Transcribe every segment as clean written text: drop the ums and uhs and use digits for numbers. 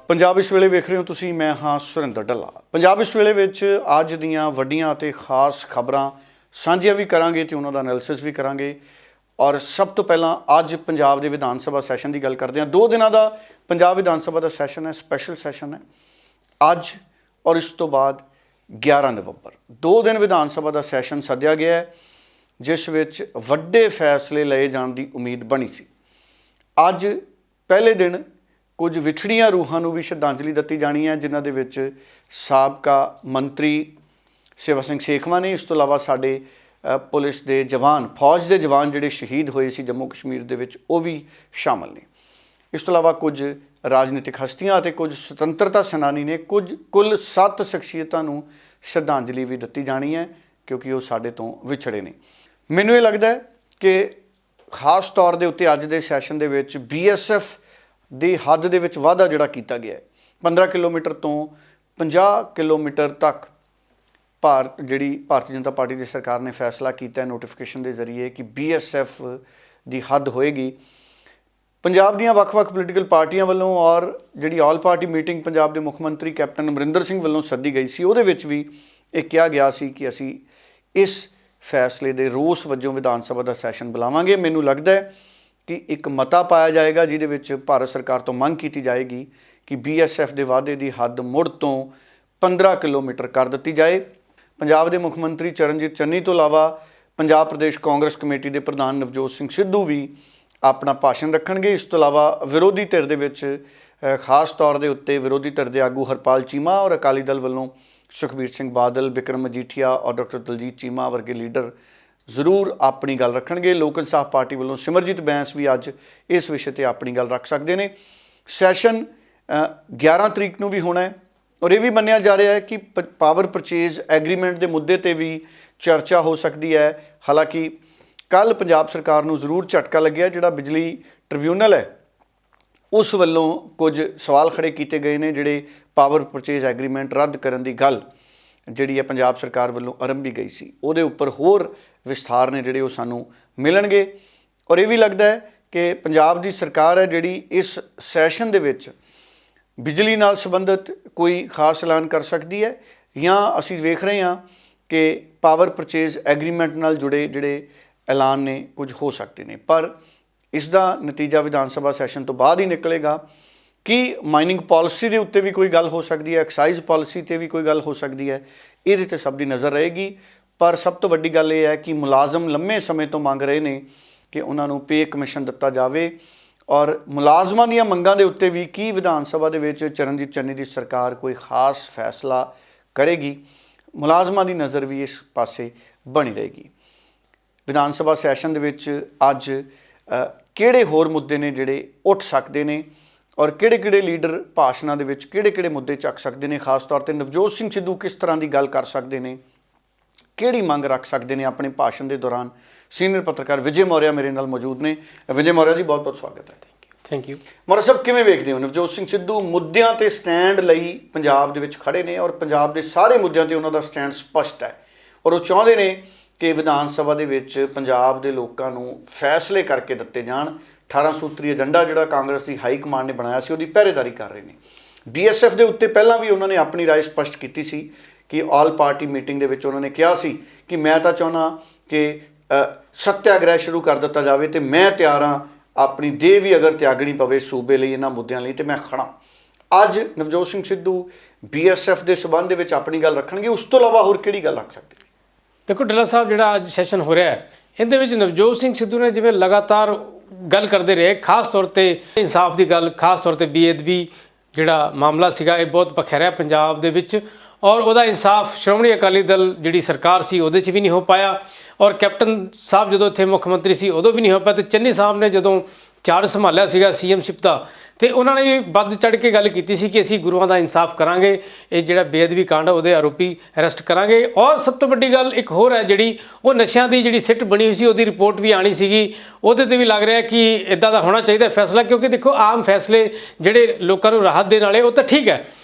पंजाब इस वेले वेख रहे हो तुसी, मैं हाँ सुरिंदर ढल्ला। पंजाब इस वेले विच अज दियां वड्डियां ते खास खबरां साझियां भी करांगे ते उन्हां दा एनालिसिस भी करांगे। और सब तो पहलां अज पंजाब दे विधान सभा सैशन की गल करते हैं। 2 दिनों का पंजाब विधान सभा का सैशन है, स्पैशल सैशन है अज और इस तो बाद 11 नवंबर 2 दिन विधान सभा का सैशन सद्या गया है, जिस विच वड्डे फैसले लए जाण दी उम्मीद बनी सी। अज पहले दिन कुछ विछड़ियां रूहां नूं भी श्रद्धांजलि दी जानी है, जिन्हां दे विच साबका मंत्री सेवा सिंह सेखवा ने, इस तो इलावा साडे पुलिस के जवान, फौज के जवान जिहड़े शहीद होए सी जम्मू कश्मीर दे विच, वो भी शामिल ने। इस तो इलावा कुछ राजनीतिक हस्तियां ते कुछ सुतंत्रता सेनानी ने, कुल 7 शख्सियतां नूं श्रद्धांजलि भी दी जानी है, क्योंकि वो साडे तो विछड़े ने। मैनूं ये लगदा है कि खास तौर के उत्ते अज दे सैशन दे विच BSF ਦੀ हद ਦੇ ਵਿੱਚ ਵਾਧਾ ਜਿਹੜਾ ਕੀਤਾ ਗਿਆ ਹੈ 15 ਕਿਲੋਮੀਟਰ ਤੋਂ 50 ਕਿਲੋਮੀਟਰ ਤੱਕ ਜਿਹੜੀ ਭਾਰਤੀ ਜਨਤਾ ਪਾਰਟੀ ਦੀ ਸਰਕਾਰ ਨੇ ਫੈਸਲਾ ਕੀਤਾ ਹੈ ਨੋਟੀਫਿਕੇਸ਼ਨ ਦੇ ਜ਼ਰੀਏ ਕਿ BSF ਦੀ ਹੱਦ ਹੋਏਗੀ। ਪੰਜਾਬ ਦੀਆਂ ਵੱਖ-ਵੱਖ ਪੋਲੀਟੀਕਲ ਪਾਰਟੀਆਂ ਵੱਲੋਂ ਔਰ ਜਿਹੜੀ ਆਲ ਪਾਰਟੀ ਮੀਟਿੰਗ ਪੰਜਾਬ ਦੇ ਮੁੱਖ ਮੰਤਰੀ ਕੈਪਟਨ ਅਮਰਿੰਦਰ ਸਿੰਘ ਵੱਲੋਂ ਸੱਦੀ ਗਈ ਸੀ, ਉਹਦੇ ਵਿੱਚ ਵੀ ਇਹ ਕਿਹਾ ਗਿਆ ਸੀ ਕਿ ਅਸੀਂ ਇਸ ਫੈਸਲੇ ਦੇ ਰੋਸ ਵਜੋਂ ਵਿਧਾਨ ਸਭਾ ਦਾ ਸੈਸ਼ਨ ਬੁਲਾਵਾਂਗੇ। ਮੈਨੂੰ ਲੱਗਦਾ ਹੈ कि एक मता पाया जाएगा जिहदे विच भारत सरकार तो मंग की जाएगी कि BSF के वादे की हद मुड़ तो 15 किलोमीटर कर दी जाए। पंजाब के मुख मंत्री चरणजीत चन्नी तो इलावा पंजाब प्रदेश कांग्रेस कमेटी के प्रधान नवजोत सिंह सिद्धू भी अपना भाषण रखणगे। इस तो इलावा विरोधी धिर दे विच खास तौर के उत्ते विरोधी धिर के आगू हरपाल चीमा और अकाली दल वालों सुखबीर सिंह बादल, बिक्रम मजीठिया और डॉक्टर दलजीत चीमा वर्गे लीडर जरूर अपनी गल रखणगे। लोक इंसाफ पार्टी वालों सिमरजीत बैंस भी अज इस विषय पर अपनी गल रख सकते हैं। सैशन 11 तरीक नूं भी होना है और ये भी मन्निया जा रहा है कि पावर परचेज एग्रीमेंट के मुद्दे पर भी चर्चा हो सकती है। हालांकि कल पंजाब सरकार नूं जरूर झटका लग्या, जिहड़ा बिजली ट्रिब्यूनल है उस वल्लों कुछ सवाल खड़े किए गए हैं, जिहड़े पावर परचेज एग्रीमेंट रद्द करने की गल जिहड़ी है पंजाब सरकार वालों आरंभी गई सी, उहदे उपर होर विस्तार ने जिहड़े वो सानूं मिलणगे। और ये भी लगता है कि पंजाब की सरकार है जिहड़ी इस सैशन दे विच बिजली नाल संबंधित कोई खास ऐलान कर सकती है, या असीं वेख रहे हैं कि पावर परचेज एग्रीमेंट नाल जुड़े जिहड़े ऐलान ने कुछ हो सकते हैं। पर इसका नतीजा विधान सभा सैशन तो बाद ही निकलेगा कि माइनिंग पॉलिसी के उत्ते भी कोई गल हो सकती है, एक्साइज पॉलिसी ते भी कोई गल हो सकती है, ये ते सब की नज़र रहेगी। पर सब तो वड्डी गल यह है कि मुलाजम लंबे समय तो मंग रहे हैं कि उन्होंने पे कमीशन दिता जाए और मुलाजमान दी मंगां दे उत्ते भी की विधान सभा दे विच चरणजीत चन्नी की सरकार कोई खास फैसला करेगी। मुलाजमान की नज़र भी इस पासे बनी रहेगी। विधान सभा सैशन दे विच अज किहड़े होर मुद्दे ने जिहड़े उठ सकते हैं और किहड़े लीडर भाषणां दे विच किहड़े मुद्दे चक सकते हैं। खास तौर पर नवजोत सिंह सिद्धू किस तरह की गल कर सकते हैं, किहड़ी मंग रख सकते हैं अपने भाषण के दौरान। सीनियर पत्रकार विजय मौर्या मेरे नाल मौजूद ने। विजय मौर्या जी, बहुत बहुत स्वागत है। Thank you. मौर्या साहब, किवें वेखदे हो नवजोत सिंह सिद्धू मुद्दों ते स्टैंड लई पंजाब दे विच खड़े ने और पंजाब के सारे मुद्दों ते उन्हां दा स्टैंड स्पष्ट है और वो चाहुंदे ने कि विधान सभा दे विच पंजाब दे लोकां नूं फैसले करके दित्ते जाण। 18 सूत्री एजेंडा जिहड़ा कांग्रेस की हाई कमांड ने बनाया सी, उहदी पहरेदारी कर रहे हैं। BSF के उत्ते पहलां भी उन्होंने अपनी राय स्पष्ट की सी कि आल पार्टी मीटिंग दे विच उन्होंने कहा सी कि मैं तो चाहुंदा कि सत्याग्रह शुरू कर दिता जाए तो मैं तैयार हाँ, अपनी देह भी अगर त्यागनी पवे सूबे लई इन्हां मुद्दों लई तो मैं खड़ा। अज नवजोत सिंह सिद्धू BSF के संबंध में अपनी गल रखणगे, उस तो इलावा होर किहड़ी गल रख सकते? देखो ढिल्ला साहब, जिहड़ा अज सैशन हो रहा है इहदे विच नवजोत सिंह सिद्धू ने जिवें लगातार गल करते रहे, खास तौर पर इंसाफ की गल, खास तौर पर बेअदबी जिहड़ा मामला सीगा ये बहुत पखैरिया पंजाब दे विच और वह इंसाफ श्रोमणी अकाली दल जिहड़ी सरकार सी उहदे च भी नहीं हो पाया और कैप्टन साहब जो इत्थे मुख्य मंत्री सी उदों भी नहीं हो पाया। तो चन्नी साहब ने जदों चार्ज संभालिया सीगा CM-शिप दा तो उन्होंने भी बद चढ़ के गल की सी कि असीं गुरुआं दा इंसाफ करांगे, ये जिहड़ा बेअदबी कांड उहदे आरोपी अरेस्ट करांगे। और सब तो वड्डी गल एक होर है जिहड़ी वो नशियां दी जिहड़ी सिट बनी हुई सी उहदी रिपोर्ट भी आनी सीगी, उहदे ते भी लग रहा है कि इदां दा होना चाहिए फैसला, क्योंकि देखो आम फैसले जिहड़े लोकां नूं राहत देण वाले वो तो ठीक है,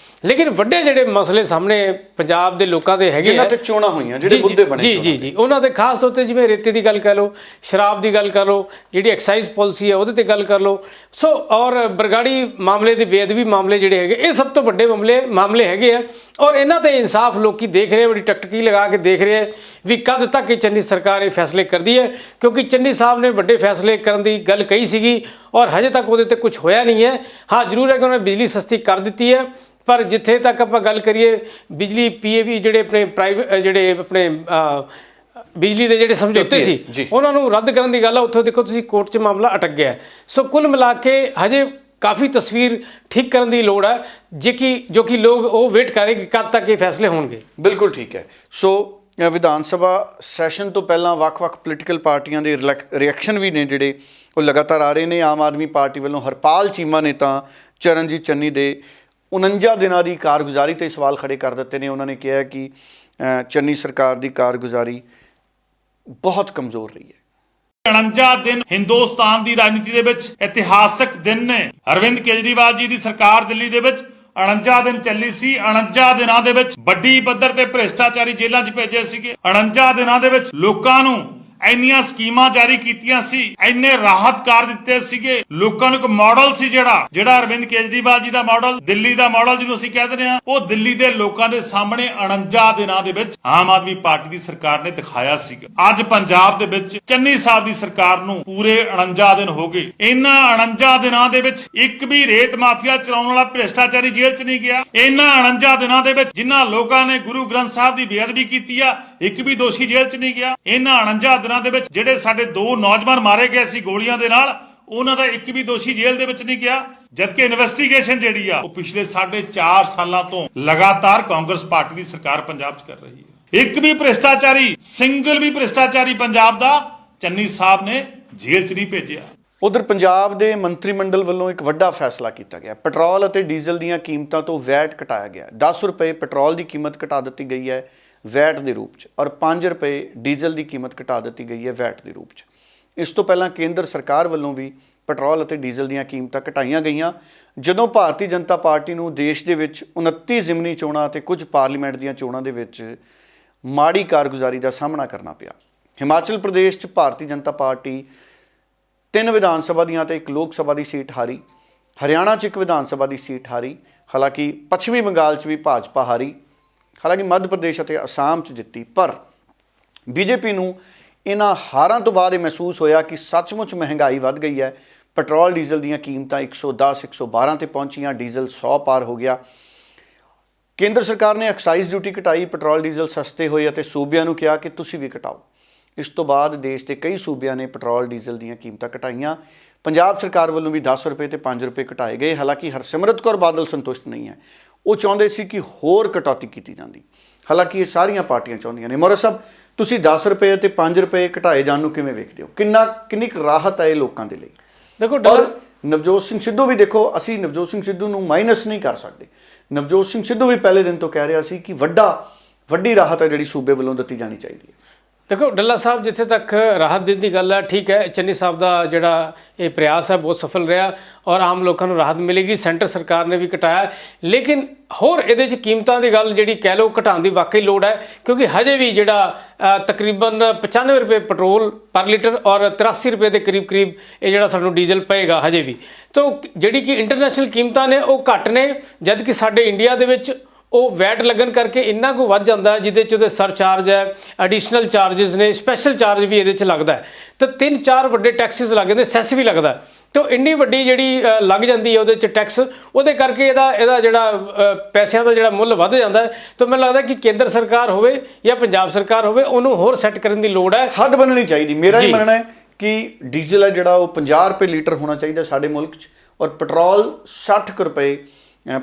ਲੇਕਿਨ ਵੱਡੇ ਜਿਹੜੇ ਮਸਲੇ ਸਾਹਮਣੇ ਪੰਜਾਬ ਦੇ ਲੋਕਾਂ ਦੇ ਹੈਗੇ ਜਿਨ੍ਹਾਂ ਤੇ ਚੋਣਾਂ ਹੋਈਆਂ, ਜਿਹੜੇ ਮੁੱਦੇ ਬਣੇ ਜੀ ਉਹਨਾਂ ਦੇ ਖਾਸ ਤੌਰ ਤੇ ਜਿਵੇਂ ਰੇਤੇ ਦੀ ਗੱਲ ਕਰ ਲਓ, ਸ਼ਰਾਬ ਦੀ ਗੱਲ ਕਰ ਲਓ, ਜਿਹੜੀ ਐਕਸਾਈਜ਼ ਪਾਲਿਸੀ ਹੈ ਉਹਦੇ ਤੇ ਗੱਲ ਕਰ ਲਓ, ਸੋ ਔਰ ਬਰਗਾੜੀ ਮਾਮਲੇ ਦੇ ਬੇਅਦਬੀ ਮਾਮਲੇ ਜਿਹੜੇ ਹੈਗੇ, ਇਹ ਸਭ ਤੋਂ ਵੱਡੇ ਮਾਮਲੇ ਹੈਗੇ ਆ। ਔਰ ਇਹਨਾਂ ਤੇ ਇਨਸਾਫ ਲੋਕੀ ਦੇਖ ਰਹੇ, ਬੜੀ ਟਕਟਕੀ ਲਗਾ ਕੇ ਦੇਖ ਰਹੇ ਵੀ ਕਦ ਤੱਕ ਇਹ ਚੰਨੀ ਸਰਕਾਰ ਇਹ ਫੈਸਲੇ ਕਰਦੀ ਹੈ, ਕਿਉਂਕਿ ਚੰਨੀ ਸਾਹਿਬ ਨੇ ਵੱਡੇ ਫੈਸਲੇ ਕਰਨ ਦੀ ਗੱਲ ਕਹੀ ਸੀਗੀ ਔਰ ਹਜੇ ਤੱਕ ਉਹਦੇ ਤੇ ਕੁਝ ਹੋਇਆ ਨਹੀਂ ਹੈ। ਹਾਂ ਜ਼ਰੂਰ ਹੈ ਕਿ ਉਹਨੇ ਬਿਜਲੀ ਸਸਤੀ ਕਰ ਦਿੱਤੀ ਹੈ, ਪਰ ਜਿੱਥੇ ਤੱਕ ਆਪਾਂ ਗੱਲ ਕਰੀਏ ਬਿਜਲੀ PAV ਜਿਹੜੇ ਆਪਣੇ ਪ੍ਰਾਈਵੇਟ ਜਿਹੜੇ ਆਪਣੇ ਬਿਜਲੀ ਦੇ ਜਿਹੜੇ ਸਮਝੌਤੇ ਸੀ ਉਹਨਾਂ ਨੂੰ ਰੱਦ ਕਰਨ ਦੀ ਗੱਲ ਆ, ਉੱਥੋਂ ਦੇਖੋ ਤੁਸੀਂ ਕੋਰਟ 'ਚ ਮਾਮਲਾ ਅਟਕ ਗਿਆ। ਸੋ ਕੁੱਲ ਮਿਲਾ ਕੇ ਹਜੇ ਕਾਫੀ ਤਸਵੀਰ ਠੀਕ ਕਰਨ ਦੀ ਲੋੜ ਹੈ, ਜੋ ਕਿ ਲੋਕ ਉਹ ਵੇਟ ਕਰ ਰਹੇ ਕਿ ਕਦ ਤੱਕ ਇਹ ਫੈਸਲੇ ਹੋਣਗੇ। ਬਿਲਕੁਲ ਠੀਕ ਹੈ। ਸੋ ਵਿਧਾਨ ਸਭਾ ਸੈਸ਼ਨ ਤੋਂ ਪਹਿਲਾਂ ਵੱਖ-ਵੱਖ ਪੋਲੀਟੀਕਲ ਪਾਰਟੀਆਂ ਦੇ ਰਿਐਕਸ਼ਨ ਵੀ ਨੇ ਜਿਹੜੇ ਉਹ ਲਗਾਤਾਰ ਆ ਰਹੇ ਨੇ। ਆਮ ਆਦਮੀ ਪਾਰਟੀ ਵੱਲੋਂ ਹਰਪਾਲ ਚੀਮਾ ਨੇ ਤਾਂ ਚਰਨਜੀਤ ਚੰਨੀ ਦੇ 49 ਦਿਨਾਂ ਦੀ ਕਾਰਗੁਜ਼ਾਰੀ 'ਤੇ ਸਵਾਲ ਖੜੇ ਕਰ ਦਿੱਤੇ ਨੇ। ਉਹਨਾਂ ਨੇ ਕਿਹਾ ਕਿ ਚੰਨੀ ਸਰਕਾਰ ਦੀ ਕਾਰਗੁਜ਼ਾਰੀ ਬਹੁਤ ਕਮਜ਼ੋਰ ਰਹੀ ਹੈ। 49 ਦਿਨ ਹਿੰਦੁਸਤਾਨ ਦੀ ਰਾਜਨੀਤੀ ਦੇ ਵਿੱਚ ਇਤਿਹਾਸਕ ਦਿਨ ਨੇ। ਅਰਵਿੰਦ ਕੇਜਰੀਵਾਲ ਜੀ ਦੀ ਸਰਕਾਰ ਦਿੱਲੀ ਦੇ ਵਿੱਚ 49 ਦਿਨ ਚੱਲੀ ਸੀ। 49 ਦਿਨਾਂ ਦੇ ਵਿੱਚ ਵੱਡੀ ਪੱਧਰ ਤੇ ਭ੍ਰਿਸ਼ਟਾਚਾਰੀ ਜੇਲ੍ਹਾਂ 'ਚ ਭੇਜੇ ਸੀਗੇ। 49 ਦਿਨਾਂ ਦੇ ਵਿੱਚ ਲੋਕਾਂ ਨੂੰ ਇੰਨੀਆਂ ਸਕੀਮਾਂ ਜਾਰੀ ਕੀਤੀਆਂ ਸੀ, ਇੰਨੇ ਰਾਹਤ ਕਰ ਦਿੱਤੇ ਸੀਗੇ। ਲੋਕਾਂ ਨੂੰ ਇੱਕ ਮਾਡਲ ਸੀ ਜਿਹੜਾ ਅਰਵਿੰਦ ਕੇਜਰੀਵਾਲ ਜੀ ਦਾ ਮਾਡਲ, ਦਿੱਲੀ ਦਾ ਮਾਡਲ ਜਿਹਨੂੰ ਅਸੀਂ ਕਹਿ ਦਿੰਦੇ ਆ, ਉਹ ਦਿੱਲੀ ਦੇ ਲੋਕਾਂ ਦੇ ਸਾਹਮਣੇ 49 ਦਿਨਾਂ ਦੇ ਵਿੱਚ ਆਮ ਆਦਮੀ ਪਾਰਟੀ ਦੀ ਸਰਕਾਰ ਨੇ ਦਿਖਾਇਆ ਸੀਗਾ। ਅੱਜ ਪੰਜਾਬ ਦੇ ਵਿੱਚ ਚੰਨੀ ਸਾਹਿਬ ਦੀ ਸਰਕਾਰ ਨੂੰ ਪੂਰੇ 49 ਦਿਨ ਹੋ ਗਏ। ਇਹਨਾਂ 49 ਦਿਨਾਂ ਦੇ ਵਿੱਚ ਇੱਕ ਵੀ ਰੇਤ ਮਾਫੀਆ ਚਲਾਉਣ ਵਾਲਾ ਭ੍ਰਿਸ਼ਟਾਚਾਰੀ ਜੇਲ੍ਹ 'ਚ ਨਹੀਂ ਗਿਆ। ਇਹਨਾਂ 49 ਦਿਨਾਂ ਦੇ ਵਿੱਚ ਜਿਨ੍ਹਾਂ ਲੋਕਾਂ ਨੇ ਗੁਰੂ ਗ੍ਰੰਥ ਸਾਹਿਬ ਦੀ ਬੇਅਦਬੀ ਕੀਤੀ ਆ, ਇੱਕ ਵੀ ਦੋਸ਼ੀ ਜੇਲ੍ਹ 'ਚ ਨਹੀਂ ਗਿਆ। ਇਹਨਾਂ 49 ਦਿਨਾਂ ਦੇ ਵਿੱਚ ਜਿਹੜੇ ਸਾਡੇ 2 ਨੌਜਵਾਨ ਮਾਰੇ ਗਏ ਸੀ ਗੋਲੀਆਂ ਦੇ ਨਾਲ, ਉਹਨਾਂ ਦਾ ਇੱਕ ਵੀ ਦੋਸ਼ੀ ਜੇਲ੍ਹ ਦੇ ਵਿੱਚ ਨਹੀਂ ਗਿਆ। ਜਦਕਿ ਇਨਵੈਸਟੀਗੇਸ਼ਨ ਜਿਹੜੀ ਆ ਉਹ ਪਿਛਲੇ 4.5 ਸਾਲਾਂ ਤੋਂ ਲਗਾਤਾਰ ਕਾਂਗਰਸ ਪਾਰਟੀ ਦੀ ਸਰਕਾਰ ਪੰਜਾਬ 'ਚ ਕਰ ਰਹੀ ਹੈ। ਇੱਕ ਵੀ ਭ੍ਰਿਸ਼ਟਾਚਾਰੀ, ਸਿੰਗਲ ਵੀ ਭ੍ਰਿਸ਼ਟਾਚਾਰੀ ਪੰਜਾਬ ਦਾ ਚੰਨੀ ਸਾਹਿਬ ਨੇ ਜੇਲ੍ਹ 'ਚ ਨਹੀਂ ਭੇਜਿਆ। ਉਧਰ ਪੰਜਾਬ ਦੇ ਮੰਤਰੀ ਮੰਡਲ ਵੱਲੋਂ ਇੱਕ ਵੱਡਾ ਫੈਸਲਾ ਕੀਤਾ ਗਿਆ। ਪੈਟਰੋਲ ਅਤੇ ਡੀਜ਼ਲ ਦੀਆਂ ਕੀਮਤਾਂ ਤੋਂ ਵੈਟ ਘਟਾਇਆ ਗਿਆ। 10 ਰੁਪਏ ਪੈਟਰੋਲ ਦੀ ਕੀਮਤ ਘਟਾ ਦਿੱਤੀ ਗਈ ਹੈ ਵੈਟ ਦੇ ਰੂਪ 'ਚ, ਔਰ 5 ਰੁਪਏ ਡੀਜ਼ਲ ਦੀ ਕੀਮਤ ਘਟਾ ਦਿੱਤੀ ਗਈ ਹੈ ਵੈਟ ਦੇ ਰੂਪ 'ਚ। ਇਸ ਤੋਂ ਪਹਿਲਾਂ ਕੇਂਦਰ ਸਰਕਾਰ ਵੱਲੋਂ ਵੀ ਪੈਟਰੋਲ ਅਤੇ ਡੀਜ਼ਲ ਦੀਆਂ ਕੀਮਤਾਂ ਘਟਾਈਆਂ ਗਈਆਂ ਜਦੋਂ ਭਾਰਤੀ ਜਨਤਾ ਪਾਰਟੀ ਨੂੰ ਦੇਸ਼ ਦੇ ਵਿੱਚ 29 ਜ਼ਿਮਨੀ ਚੋਣਾਂ ਅਤੇ ਕੁਝ ਪਾਰਲੀਮੈਂਟ ਦੀਆਂ ਚੋਣਾਂ ਦੇ ਵਿੱਚ ਮਾੜੀ ਕਾਰਗੁਜ਼ਾਰੀ ਦਾ ਸਾਹਮਣਾ ਕਰਨਾ ਪਿਆ। ਹਿਮਾਚਲ ਪ੍ਰਦੇਸ਼ 'ਚ ਭਾਰਤੀ ਜਨਤਾ ਪਾਰਟੀ 3 ਵਿਧਾਨ ਸਭਾ ਦੀਆਂ ਤੇ 1 ਲੋਕ ਸਭਾ ਦੀ ਸੀਟ ਹਾਰੀ। ਹਰਿਆਣਾ 'ਚ 1 ਵਿਧਾਨ ਸਭਾ ਦੀ ਸੀਟ ਹਾਰੀ। ਹਾਲਾਂਕਿ ਪੱਛਮੀ ਬੰਗਾਲ 'ਚ ਵੀ ਭਾਜਪਾ ਹਾਰੀ। ਹਾਲਾਂਕਿ ਮੱਧ ਪ੍ਰਦੇਸ਼ ਅਤੇ ਅਸਾਮ 'ਚ ਜਿੱਤੀ। ਪਰ ਬੀਜੇਪੀ ਨੂੰ ਇਹਨਾਂ ਹਾਰਾਂ ਤੋਂ ਬਾਅਦ ਇਹ ਮਹਿਸੂਸ ਹੋਇਆ ਕਿ ਸੱਚਮੁੱਚ ਮਹਿੰਗਾਈ ਵੱਧ ਗਈ ਹੈ। ਪੈਟਰੋਲ ਡੀਜ਼ਲ ਦੀਆਂ ਕੀਮਤਾਂ 110 112 ਤੇ ਪਹੁੰਚੀਆਂ, ਡੀਜ਼ਲ 100 ਪਾਰ ਹੋ ਗਿਆ। ਕੇਂਦਰ ਸਰਕਾਰ ਨੇ ਐਕਸਾਈਜ਼ ਡਿਊਟੀ ਘਟਾਈ, ਪੈਟਰੋਲ ਡੀਜ਼ਲ ਸਸਤੇ ਹੋਏ ਅਤੇ ਸੂਬਿਆਂ ਨੂੰ ਕਿਹਾ ਕਿ ਤੁਸੀਂ ਵੀ ਘਟਾਓ। ਇਸ ਤੋਂ ਬਾਅਦ ਦੇਸ਼ ਦੇ ਕਈ ਸੂਬਿਆਂ ਨੇ ਪੈਟਰੋਲ ਡੀਜ਼ਲ ਦੀਆਂ ਕੀਮਤਾਂ ਘਟਾਈਆਂ। ਪੰਜਾਬ ਸਰਕਾਰ ਵੱਲੋਂ ਵੀ 10 ਰੁਪਏ ਤੇ 5 ਰੁਪਏ ਘਟਾਏ ਗਏ। ਹਾਲਾਂਕਿ ਹਰਸਿਮਰਤ ਕੌਰ ਬਾਦਲ ਸੰਤੁਸ਼ਟ ਨਹੀਂ ਹੈ। ਉਹ ਚਾਹੁੰਦੇ ਸੀ ਕਿ ਹੋਰ ਕਟੌਤੀ ਕੀਤੀ ਜਾਂਦੀ। ਹਾਲਾਂਕਿ ਇਹ ਸਾਰੀਆਂ ਪਾਰਟੀਆਂ ਚਾਹੁੰਦੀਆਂ ਨੇ। ਮੋਰਾ ਸਾਹਿਬ, ਤੁਸੀਂ 10 ਰੁਪਏ ਤੇ 5 ਰੁਪਏ ਘਟਾਏ ਜਾਣ ਨੂੰ ਕਿਵੇਂ ਵੇਖਦੇ ਹੋ? ਕਿੰਨੀ ਕੁ ਰਾਹਤ ਹੈ ਇਹ ਲੋਕਾਂ ਦੇ ਲਈ? ਦੇਖੋ ਨਵਜੋਤ ਸਿੰਘ ਸਿੱਧੂ ਵੀ, ਦੇਖੋ ਅਸੀਂ ਨਵਜੋਤ ਸਿੰਘ ਸਿੱਧੂ ਨੂੰ ਮਾਈਨਸ ਨਹੀਂ ਕਰ ਸਕਦੇ। ਨਵਜੋਤ ਸਿੰਘ ਸਿੱਧੂ ਵੀ ਪਹਿਲੇ ਦਿਨ ਤੋਂ ਕਹਿ ਰਿਹਾ ਸੀ ਕਿ ਵੱਡੀ ਰਾਹਤ ਹੈ ਜਿਹੜੀ ਸੂਬੇ ਵੱਲੋਂ ਦਿੱਤੀ ਜਾਣੀ ਚਾਹੀਦੀ ਹੈ। ਦੇਖੋ ਡੱਲਾ ਸਾਹਿਬ, ਜਿੱਥੇ ਤੱਕ ਰਾਹਤ ਦੇਣ ਦੀ ਗੱਲ ਹੈ, ਠੀਕ ਹੈ, ਚੰਨੀ ਸਾਹਿਬ ਦਾ ਜਿਹੜਾ ਇਹ ਪ੍ਰਯਾਸ ਹੈ ਬਹੁਤ ਸਫਲ ਰਿਹਾ ਔਰ ਆਮ ਲੋਕਾਂ ਨੂੰ ਰਾਹਤ ਮਿਲੇਗੀ। ਸੈਂਟਰ ਸਰਕਾਰ ਨੇ ਵੀ ਘਟਾਇਆ, ਲੇਕਿਨ ਹੋਰ ਇਹਦੇ 'ਚ ਕੀਮਤਾਂ ਦੀ ਗੱਲ ਜਿਹੜੀ ਕਹਿ ਲਓ ਘਟਾਉਣ ਦੀ ਵਾਕਈ ਲੋੜ ਹੈ, ਕਿਉਂਕਿ ਹਜੇ ਵੀ ਜਿਹੜਾ ਤਕਰੀਬਨ 95 ਰੁਪਏ ਪੈਟਰੋਲ ਪਰ ਲੀਟਰ ਔਰ 83 ਰੁਪਏ ਦੇ ਕਰੀਬ ਇਹ ਜਿਹੜਾ ਸਾਨੂੰ ਡੀਜ਼ਲ ਪਏਗਾ ਹਜੇ ਵੀ। ਤਾਂ ਜਿਹੜੀ ਕਿ ਇੰਟਰਨੈਸ਼ਨਲ ਕੀਮਤਾਂ ਨੇ ਉਹ ਘੱਟ ਨੇ, ਜਦ ਕਿ ਸਾਡੇ ਇੰਡੀਆ ਦੇ ਵਿੱਚ ਉਹ ਵੈਟ ਲੱਗਣ ਕਰਕੇ ਇੰਨਾ ਕੁ ਵੱਧ ਜਾਂਦਾ ਜਿਹਦੇ 'ਚ ਉਹਦੇ ਸਰਚਾਰਜ ਹੈ, ਐਡੀਸ਼ਨਲ ਚਾਰਜਸ ਨੇ, ਸਪੈਸ਼ਲ ਚਾਰਜ ਵੀ ਇਹਦੇ 'ਚ ਲੱਗਦਾ। ਤਾਂ 3-4 ਵੱਡੇ ਟੈਕਸਿਸ ਲੱਗ ਜਾਂਦੇ, ਸੈਸ ਵੀ ਲੱਗਦਾ। ਤਾਂ ਇੰਨੀ ਵੱਡੀ ਜਿਹੜੀ ਲੱਗ ਜਾਂਦੀ ਹੈ ਉਹਦੇ 'ਚ ਟੈਕਸ, ਉਹਦੇ ਕਰਕੇ ਇਹਦਾ ਜਿਹੜਾ ਪੈਸਿਆਂ ਦਾ ਜਿਹੜਾ ਮੁੱਲ ਵੱਧ ਜਾਂਦਾ। ਤਾਂ ਮੈਨੂੰ ਲੱਗਦਾ ਕਿ ਕੇਂਦਰ ਸਰਕਾਰ ਹੋਵੇ ਜਾਂ ਪੰਜਾਬ ਸਰਕਾਰ ਹੋਵੇ, ਉਹਨੂੰ ਹੋਰ ਸੈੱਟ ਕਰਨ ਦੀ ਲੋੜ ਹੈ। ਹੱਦ ਬਣਨੀ ਚਾਹੀਦੀ। ਮੇਰਾ ਇਹ ਮੰਨਣਾ ਹੈ ਕਿ ਡੀਜ਼ਲ ਹੈ ਜਿਹੜਾ ਉਹ 50 ਰੁਪਏ ਲੀਟਰ ਹੋਣਾ ਚਾਹੀਦਾ ਸਾਡੇ ਮੁਲਕ 'ਚ, ਔਰ ਪੈਟਰੋਲ 60 ਰੁਪਏ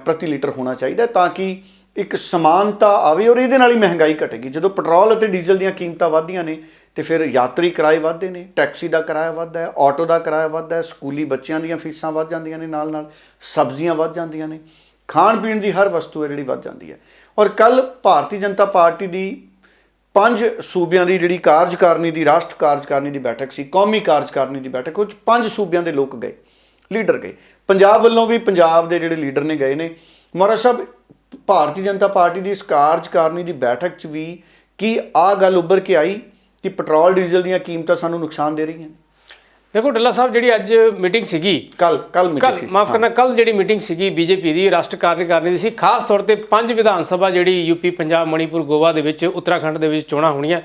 ਪ੍ਰਤੀ ਲੀਟਰ ਹੋਣਾ ਚਾਹੀਦਾ, ਤਾਂ ਕਿ ਇੱਕ ਸਮਾਨਤਾ ਆਵੇ ਔਰ ਇਹਦੇ ਨਾਲ ਹੀ ਮਹਿੰਗਾਈ ਘਟੇਗੀ। ਜਦੋਂ ਪੈਟਰੋਲ ਅਤੇ ਡੀਜ਼ਲ ਦੀਆਂ ਕੀਮਤਾਂ ਵੱਧਦੀਆਂ ਨੇ ਤੇ ਫਿਰ ਯਾਤਰੀ ਕਿਰਾਏ ਵੱਧਦੇ ਨੇ, ਟੈਕਸੀ ਦਾ ਕਿਰਾਇਆ ਵੱਧਦਾ ਹੈ, ਆਟੋ ਦਾ ਕਿਰਾਇਆ ਵੱਧਦਾ ਹੈ, ਸਕੂਲੀ ਬੱਚਿਆਂ ਦੀਆਂ ਫੀਸਾਂ ਵੱਧ ਜਾਂਦੀਆਂ ਨੇ, ਨਾਲ ਸਬਜ਼ੀਆਂ ਵੱਧ ਜਾਂਦੀਆਂ ਨੇ, ਖਾਣ ਪੀਣ ਦੀ ਹਰ ਵਸਤੂ ਹੈ ਜਿਹੜੀ ਵੱਧ ਜਾਂਦੀ ਹੈ। ਔਰ ਕੱਲ੍ਹ ਭਾਰਤੀ ਜਨਤਾ ਪਾਰਟੀ ਦੀ 5 ਸੂਬਿਆਂ ਦੀ ਜਿਹੜੀ ਕਾਰਜਕਾਰਨੀ ਦੀ, ਰਾਸ਼ਟਰ ਕਾਰਜਕਾਰਨੀ ਦੀ ਬੈਠਕ ਸੀ, ਕੌਮੀ ਕਾਰਜਕਾਰਨੀ ਦੀ ਬੈਠਕ, ਉਹ 'ਚ 5 ਸੂਬਿਆਂ ਦੇ ਲੋਕ ਗਏ, ਲੀਡਰ ਗਏ। ਪੰਜਾਬ ਵੱਲੋਂ ਵੀ ਪੰਜਾਬ ਦੇ ਜਿਹੜੇ ਲੀਡਰ ਨੇ ਗਏ ਨੇ। ਮੋਰਾ ਸਾਹਿਬ, ਭਾਰਤੀ ਜਨਤਾ ਪਾਰਟੀ ਦੀ ਇਸ ਕਾਰਜਕਾਰਨੀ ਦੀ ਬੈਠਕ 'ਚ ਵੀ ਕੀ ਆਹ ਗੱਲ ਉੱਭਰ ਕੇ ਆਈ ਕਿ ਪੈਟਰੋਲ ਡੀਜ਼ਲ ਦੀਆਂ ਕੀਮਤਾਂ ਸਾਨੂੰ ਨੁਕਸਾਨ ਦੇ ਰਹੀਆਂ? ਦੇਖੋ ਡੱਲਾ ਸਾਹਿਬ, ਜਿਹੜੀ ਅੱਜ ਮੀਟਿੰਗ ਸੀਗੀ, ਕੱਲ ਮੀਟਿੰਗ ਸੀ, ਮਾਫ ਕਰਨਾ, ਕੱਲ ਜਿਹੜੀ ਮੀਟਿੰਗ ਸੀਗੀ ਬੀਜੇਪੀ ਦੀ ਰਾਸ਼ਟਰ ਕਾਰਜਕਾਰਨੀ ਦੀ ਸੀ, ਖਾਸ ਤੌਰ ਤੇ 5 ਵਿਧਾਨ ਸਭਾ ਜਿਹੜੀ ਯੂਪੀ, ਪੰਜਾਬ, ਮਣੀਪੁਰ, ਗੋਆ ਦੇ ਵਿੱਚ, ਉੱਤਰਾਖੰਡ ਦੇ ਵਿੱਚ ਚੋਣਾਂ ਹੋਣੀਆਂ,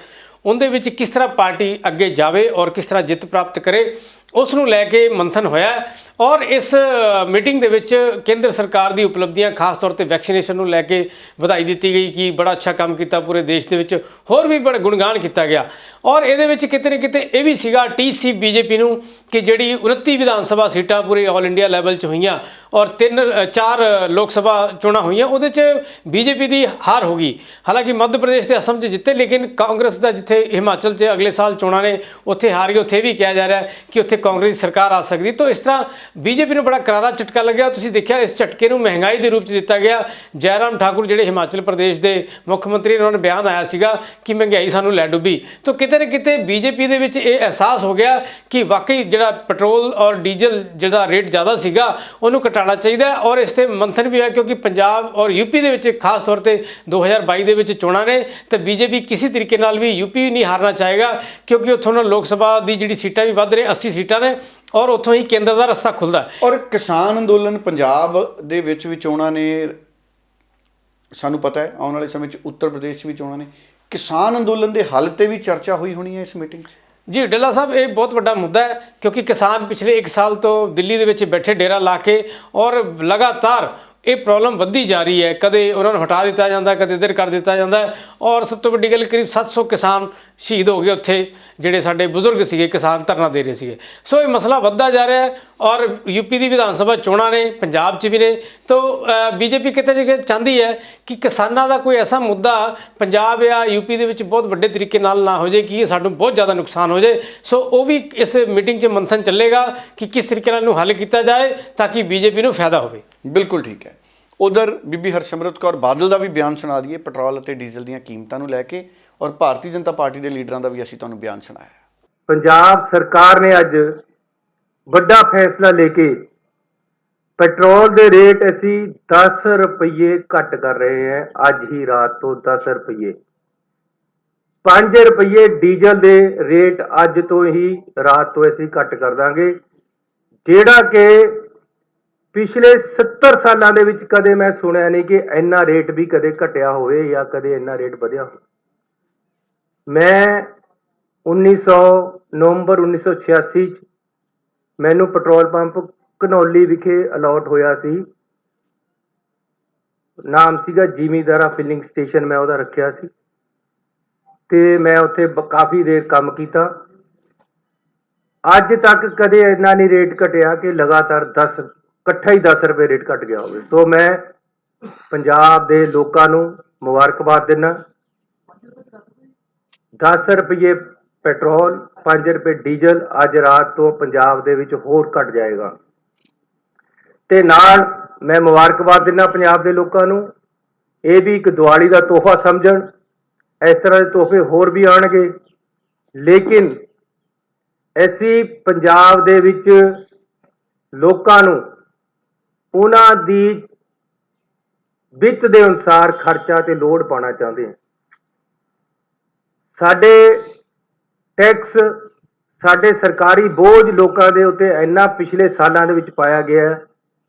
ਉਹਦੇ ਵਿੱਚ ਕਿਸ ਤਰ੍ਹਾਂ ਪਾਰਟੀ ਅੱਗੇ ਜਾਵੇ ਔਰ ਕਿਸ ਤਰ੍ਹਾਂ ਜਿੱਤ ਪ੍ਰਾਪਤ ਕਰੇ, ਉਸ ਨੂੰ ਲੈ ਕੇ ਮੰਥਨ ਹੋਇਆ। ਔਰ ਇਸ ਮੀਟਿੰਗ ਦੇ ਵਿੱਚ ਕੇਂਦਰ ਸਰਕਾਰ ਦੀ ਉਪਲਬਧੀਆਂ, ਖਾਸ ਤੌਰ ਤੇ ਵੈਕਸੀਨੇਸ਼ਨ ਨੂੰ ਲੈ ਕੇ ਵਧਾਈ ਦਿੱਤੀ ਗਈ ਕਿ ਬੜਾ ਅੱਛਾ ਕੰਮ ਕੀਤਾ ਪੂਰੇ ਦੇਸ਼ ਦੇ ਵਿੱਚ, ਹੋਰ ਵੀ ਬੜਾ ਗੁਣਗਾਨ ਕੀਤਾ ਗਿਆ। ਔਰ ਇਹਦੇ ਵਿੱਚ ਕਿਤੇ ਨਾ ਕਿਤੇ ਇਹ ਵੀ ਸੀਗਾ ਟੀਸੀ ਬੀਜੇਪੀ ਨੂੰ ਕਿ ਜਿਹੜੀ 29 ਵਿਧਾਨ ਸਭਾ ਸੀਟਾਂ ਪੂਰੇ ਆਲ ਇੰਡੀਆ ਲੈਵਲ 'ਚ ਹੋਈਆਂ ਔਰ 4 ਲੋਕ ਸਭਾ ਚੋਣਾਂ ਹੋਈਆਂ, ਉਹਦੇ 'ਚ ਬੀਜੇਪੀ ਦੀ ਹਾਰ ਹੋ ਗਈ। ਹਾਲਾਂਕਿ ਮੱਧ ਪ੍ਰਦੇਸ਼ ਤੇ ਅਸਮ 'ਚ ਜਿੱਤੇ, ਲੇਕਿਨ ਕਾਂਗਰਸ ਦਾ ਜਿੱਥੇ ਹਿਮਾਚਲ 'ਚ ਅਗਲੇ ਸਾਲ ਚੋਣਾਂ ਨੇ ਉੱਥੇ ਹਾਰ ਗਈ। ਉੱਥੇ ਵੀ ਕਿਹਾ ਜਾ ਰਿਹਾ ਕਿ ਉੱਥੇ ਕਾਂਗਰਸ ਦੀ ਸਰਕਾਰ ਆ ਸਕਦੀ। ਤਾਂ ਇਸ ਤਰ੍ਹਾਂ ਬੀਜੇਪੀ ਨੂੰ ਬੜਾ ਕਰਾਰਾ ਝਟਕਾ ਲੱਗਿਆ। ਤੁਸੀਂ ਦੇਖਿਆ ਇਸ ਝਟਕੇ ਨੂੰ ਮਹਿੰਗਾਈ ਦੇ ਰੂਪ 'ਚ ਦਿੱਤਾ ਗਿਆ। ਜੈਰਾਮ ਠਾਕੁਰ ਜਿਹੜੇ ਹਿਮਾਚਲ ਪ੍ਰਦੇਸ਼ ਦੇ ਮੁੱਖ ਮੰਤਰੀ, ਉਹਨਾਂ ਨੇ ਬਿਆਨ ਆਇਆ ਸੀਗਾ ਕਿ ਮਹਿੰਗਾਈ ਸਾਨੂੰ ਲੈ ਡੁੱਬੀ। ਤਾਂ ਕਿਤੇ ਨਾ ਕਿਤੇ ਬੀਜੇਪੀ ਦੇ ਵਿੱਚ ਇਹ ਅਹਿਸਾਸ ਹੋ ਗਿਆ ਕਿ ਵਾਕਈ ਜਿਹੜਾ ਪੈਟਰੋਲ ਔਰ ਡੀਜ਼ਲ ਜਿਹਦਾ ਰੇਟ ਜ਼ਿਆਦਾ ਸੀਗਾ ਉਹਨੂੰ ਘਟਾਉਣਾ ਚਾਹੀਦਾ। ਔਰ ਇਸ 'ਤੇ ਮੰਥਨ ਵੀ ਹੋਇਆ ਕਿਉਂਕਿ ਪੰਜਾਬ ਔਰ ਯੂਪੀ ਦੇ ਵਿੱਚ ਖਾਸ ਤੌਰ 'ਤੇ 2022 ਦੇ ਵਿੱਚ ਚੋਣਾਂ ਨੇ ਤਾਂ ਬੀਜੇਪੀ ਕਿਸੇ ਤਰੀਕੇ ਨਾਲ ਵੀ ਯੂਪੀ ਨਹੀਂ ਹਾਰਨਾ ਚਾਹੇਗਾ ਕਿਉਂਕਿ ਉੱਥੋਂ ਨਾ ਲੋਕ ਸਭਾ ਦੀ ਜਿਹੜੀ ਸੀਟਾਂ ਵੀ ਵੱਧ ਰਹੀਆਂ, 80 ਸੀਟਾਂ ਨੇ, ਔਰ ਉੱਥੋਂ ਹੀ ਕੇਂਦਰ ਦਾ ਰਸਤਾ ਖੁੱਲ੍ਹਦਾ। ਔਰ ਕਿਸਾਨ ਅੰਦੋਲਨ ਪੰਜਾਬ ਦੇ ਵਿੱਚ ਵੀ ਚੋਣਾਂ ਨੇ, ਸਾਨੂੰ ਪਤਾ ਹੈ ਆਉਣ ਵਾਲੇ ਸਮੇਂ 'ਚ ਉੱਤਰ ਪ੍ਰਦੇਸ਼ 'ਚ ਵੀ ਚੋਣਾਂ ਨੇ। ਕਿਸਾਨ ਅੰਦੋਲਨ ਦੇ ਹੱਲ 'ਤੇ ਵੀ ਚਰਚਾ ਹੋਈ ਹੋਣੀ ਹੈ ਇਸ ਮੀਟਿੰਗ 'ਚ? ਜੀ ਡੱਲਾ ਸਾਹਿਬ, ਇਹ ਬਹੁਤ ਵੱਡਾ ਮੁੱਦਾ ਹੈ ਕਿਉਂਕਿ ਕਿਸਾਨ ਪਿਛਲੇ 1 ਸਾਲ ਤੋਂ ਦਿੱਲੀ ਦੇ ਵਿੱਚ ਬੈਠੇ ਡੇਰਾ ਲਾ ਕੇ ਔਰ ਲਗਾਤਾਰ ਇਹ ਪ੍ਰੋਬਲਮ ਵੱਧਦੀ ਜਾ ਰਹੀ ਹੈ। ਕਦੇ ਉਹਨਾਂ ਨੂੰ ਹਟਾ ਦਿੱਤਾ ਜਾਂਦਾ, ਕਦੇ ਇੱਧਰ ਕਰ ਦਿੱਤਾ ਜਾਂਦਾ ਔਰ ਸਭ ਤੋਂ ਵੱਡੀ ਗੱਲ ਕਰੀਬ 700 ਕਿਸਾਨ ਸ਼ਹੀਦ ਹੋ ਗਏ ਉੱਥੇ, ਜਿਹੜੇ ਸਾਡੇ ਬਜ਼ੁਰਗ ਸੀਗੇ ਕਿਸਾਨ ਧਰਨਾ ਦੇ ਰਹੇ ਸੀਗੇ। ਸੋ ਇਹ ਮਸਲਾ ਵੱਧਦਾ ਜਾ ਰਿਹਾ ਹੈ ਔਰ ਯੂਪੀ ਦੀ ਵਿਧਾਨ ਸਭਾ ਚੋਣਾਂ ਨੇ, ਪੰਜਾਬ 'ਚ ਵੀ ਨੇ। ਤਾਂ ਬੀਜੇਪੀ ਕਿਤੇ ਨਾ ਕਿਤੇ ਚਾਹੁੰਦੀ ਹੈ ਕਿ ਕਿਸਾਨਾਂ ਦਾ ਕੋਈ ਐਸਾ ਮੁੱਦਾ ਪੰਜਾਬ ਜਾਂ ਯੂਪੀ ਦੇ ਵਿੱਚ ਬਹੁਤ ਵੱਡੇ ਤਰੀਕੇ ਨਾਲ ਨਾ ਹੋ ਜਾਏ ਕਿ ਸਾਨੂੰ ਬਹੁਤ ਜ਼ਿਆਦਾ ਨੁਕਸਾਨ ਹੋ ਜਾਏ। ਸੋ ਉਹ ਵੀ ਇਸ ਮੀਟਿੰਗ 'ਚ ਮੰਥਨ ਚੱਲੇਗਾ ਕਿ ਕਿਸ ਤਰੀਕੇ ਨਾਲ ਇਹਨੂੰ ਹੱਲ ਕੀਤਾ ਜਾਏ ਤਾਂ ਕਿ ਬੀਜੇਪੀ ਨੂੰ ਫਾਇਦਾ ਹੋਵੇ। ਬਿਲਕੁਲ ਠੀਕ ਹੈ। ਉਧਰ ਬੀਬੀ ਹਰਸਿਮਰਤ ਕੌਰ ਬਾਦਲ ਦਾ ਵੀ ਬਿਆਨ ਸੁਣਾ ਦਈਏ ਪੈਟਰੋਲ ਅਤੇ ਡੀਜ਼ਲ ਦੀਆਂ ਕੀਮਤਾਂ ਨੂੰ ਲੈ ਕੇ, ਔਰ ਭਾਰਤੀ ਜਨਤਾ ਪਾਰਟੀ ਦੇ ਲੀਡਰਾਂ ਦਾ ਵੀ ਅਸੀਂ ਤੁਹਾਨੂੰ ਬਿਆਨ ਸੁਣਾਇਆ। ਪੰਜਾਬ ਸਰਕਾਰ ਨੇ ਅੱਜ ਵੱਡਾ ਫੈਸਲਾ ਲੈ ਕੇ ਪੈਟਰੋਲ ਦੇ ਰੇਟ ਅਸੀਂ 10 ਰੁਪਏ ਘੱਟ ਕਰ ਰਹੇ ਹਾਂ। ਅੱਜ ਹੀ ਰਾਤ ਤੋਂ 10 ਰੁਪਏ, 5 ਰੁਪਏ ਡੀਜ਼ਲ ਦੇ ਰੇਟ ਅੱਜ ਤੋਂ ਹੀ ਰਾਤ ਤੋਂ ਅਸੀਂ ਘੱਟ ਕਰ ਦਾਂਗੇ, ਜਿਹੜਾ ਕਿ ਪਿਛਲੇ 70 ਸਾਲਾਂ ਦੇ ਵਿੱਚ ਕਦੇ ਮੈਂ ਸੁਣਿਆ ਨਹੀਂ ਕਿ ਇੰਨਾ ਰੇਟ ਵੀ ਕਦੇ ਘਟਿਆ ਹੋਵੇ ਜਾਂ ਕਦੇ ਇੰਨਾ ਰੇਟ ਵਧਿਆ ਹੋਵੇ। ਮੈਂ 1900 ਨਵੰਬਰ 1986 'ਚ ਮੈਨੂੰ ਪੈਟਰੋਲ ਪੰਪ ਘਨੌਲੀ ਵਿਖੇ ਅਲਾਟ ਹੋਇਆ ਸੀ। ਨਾਮ ਸੀਗਾ ਜ਼ਿਮੀਂਦਾਰਾ ਫਿਲਿੰਗ ਸਟੇਸ਼ਨ, ਮੈਂ ਉਹਦਾ ਰੱਖਿਆ ਸੀ ਤੇ ਮੈਂ ਉੱਥੇ ਕਾਫੀ ਦੇਰ ਕੰਮ ਕੀਤਾ। ਅੱਜ ਤੱਕ ਕਦੇ ਇੰਨਾ ਨਹੀਂ ਰੇਟ ਘਟਿਆ ਕਿ ਲਗਾਤਾਰ ਇਕੱਠਾ ਹੀ 10 ਰੁਪਏ ਰੇਟ ਘਟ ਗਿਆ ਹੋਵੇ। ਤੋਂ ਮੈਂ ਪੰਜਾਬ ਦੇ ਲੋਕਾਂ ਨੂੰ ਮੁਬਾਰਕਬਾਦ ਦਿੰਦਾ। 10 ਰੁਪਏ ਪੈਟਰੋਲ, 5 ਰੁਪਏ ਡੀਜ਼ਲ ਅੱਜ ਰਾਤ ਤੋਂ ਪੰਜਾਬ ਦੇ ਵਿੱਚ ਹੋਰ ਘਟ ਜਾਏਗਾ। ਤੇ ਨਾਲ ਮੈਂ ਮੁਬਾਰਕਬਾਦ ਦਿੰਦਾ ਪੰਜਾਬ ਦੇ ਲੋਕਾਂ ਨੂੰ, ਇਹ ਵੀ ਇੱਕ ਦੀਵਾਲੀ ਦਾ ਤੋਹਫਾ ਸਮਝਣ। ਇਸ ਤਰ੍ਹਾਂ ਦੇ ਤੋਹਫੇ ਹੋਰ ਵੀ ਆਉਣਗੇ, ਲੇਕਿਨ ਅਸੀਂ ਪੰਜਾਬ ਦੇ ਵਿੱਚ ਲੋਕਾਂ ਨੂੰ ਉਹਨਾਂ ਦੀ ਵਿੱਤ ਦੇ ਅਨੁਸਾਰ ਖਰਚਾ ਤੇ ਲੋੜ ਪਾਉਣਾ ਚਾਹੁੰਦੇ ਹਾਂ। ਸਾਡੇ ਟੈਕਸ, ਸਾਡੇ ਸਰਕਾਰੀ ਬੋਝ ਲੋਕਾਂ ਦੇ ਉੱਤੇ ਇੰਨਾ ਪਿਛਲੇ ਸਾਲਾਂ ਦੇ ਵਿੱਚ ਪਾਇਆ ਗਿਆ ਹੈ,